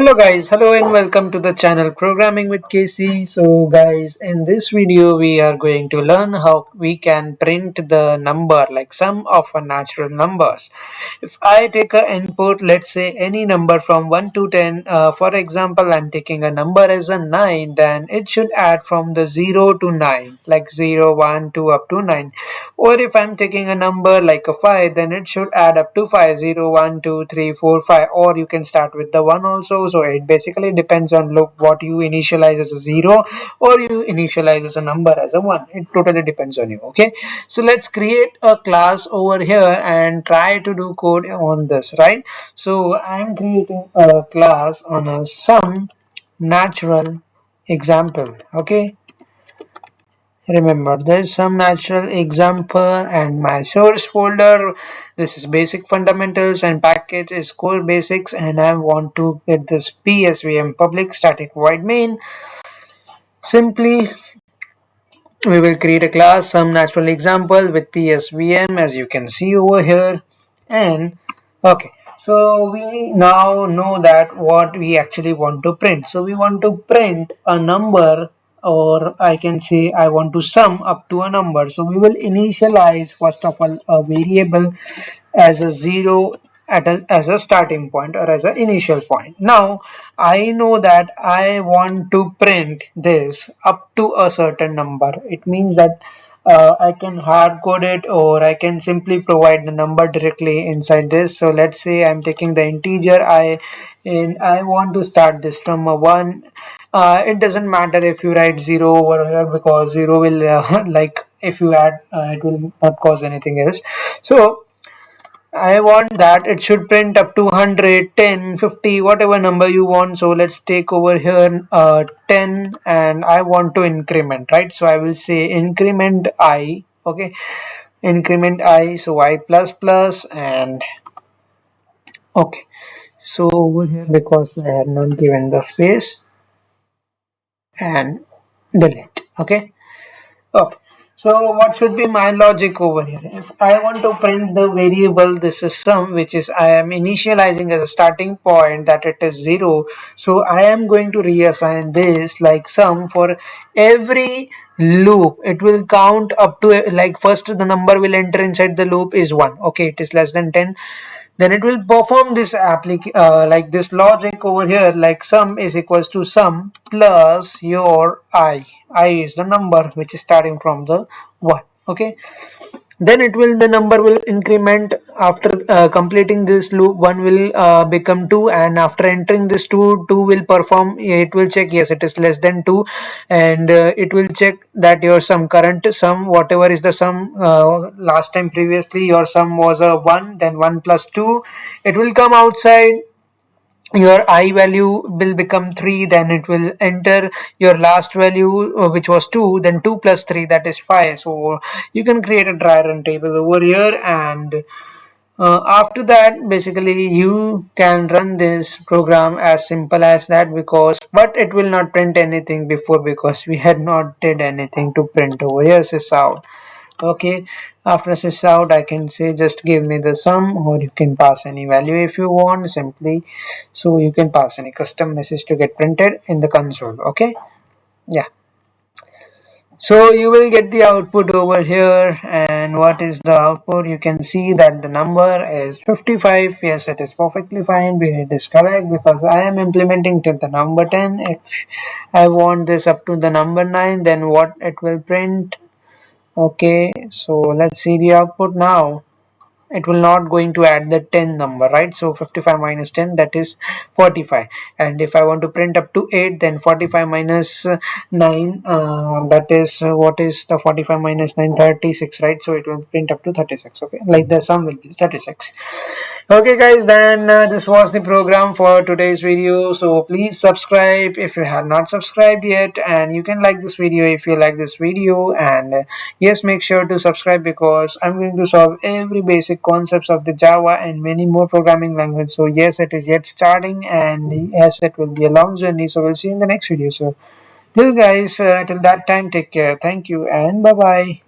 Hello and welcome to the channel Programming with Casey. So guys, in this video we are going to learn how we can print the number like sum of a natural numbers. If I take a input, let's say any number from 1 to 10, for example I'm taking a number as a 9, then it should add from the 0 to 9, like 0, 1, 2 up to 9. Or if I'm taking a number like a 5, then it should add up to 5, 0, 1, 2, 3, 4, 5. Or you can start with the 1 also. So it basically depends on look what you initialize as a 0 or you initialize as a number as a 1. It totally depends on you. Okay. So let's create a class over here and try to do code on this, right? So I'm creating a class on a sum natural example. Okay. Remember, there's some natural example and my source folder. This is basic fundamentals and package is core basics, and I want to get this PSVM public static void main. Simply, we will create a class some natural example with PSVM as you can see over here. And okay, so we now know that what we actually want to print. So we want to print a number, or I can say I want to sum up to a number. So we will initialize first of all a variable as a 0 as a starting point or as an initial point. Now I know that I want to print this up to a certain number. It means that I can hard code it, or I can simply provide the number directly inside this. So let's say I'm taking the integer I, and I want to start this from a 1. It doesn't matter if you write 0 over here, because 0 will like if you add it will not cause anything else. So I want that it should print up to 100, 10, 50, whatever number you want. So let's take over here 10, and I want to increment, right? So I will say increment I, okay, increment I, so I plus plus, and okay. So over here, because I had not given the space, and delete, okay. Okay. So what should be my logic over here? If I want to print the variable, this is sum, which is I am initializing as a starting point that it is 0. So I am going to reassign this like sum for every loop. It will count up to like first the number will enter inside the loop is 1. Okay, it is less than 10. Then it will perform this like this logic over here, like sum is equals to sum plus your I is the number which is starting from the 1. Okay, then it will the number will increment after completing this loop. 1 will become 2, and after entering this 2 will perform, it will check yes it is less than 2, and it will check that your sum current sum whatever is the sum last time previously your sum was a 1, then 1 plus 2, it will come outside. Your I value will become 3, then it will enter your last value which was 2, then 2 plus 3, that is 5. So you can create a dry run table over here, and after that basically you can run this program as simple as that, because but it will not print anything before, because we had not did anything to print over here. Sys out. Okay, after sys out I can say just give me the sum, or you can pass any value if you want simply. So you can pass any custom message to get printed in the console. Okay, yeah. So you will get the output over here, and what is the output? You can see that the number is 55. Yes, it is perfectly fine. It is correct because I am implementing till the number 10. If I want this up to the number 9, then what it will print? Okay, so let's see the output now. It will not going to add the 10 number, right? So 55 minus 10, that is 45. And if I want to print up to 8, then 45 minus 9, that is what is the 45 minus 9? 36, right? So it will print up to 36. Okay, like the sum will be 36. Okay guys, then this was the program for today's video. So please subscribe if you have not subscribed yet, and you can like this video if you like this video. And yes, make sure to subscribe, because I'm going to solve every basic concepts of the Java and many more programming language. So yes, it is yet starting, and yes, it will be a long journey. So we'll see you in the next video. So till guys, till that time, take care. Thank you and bye bye.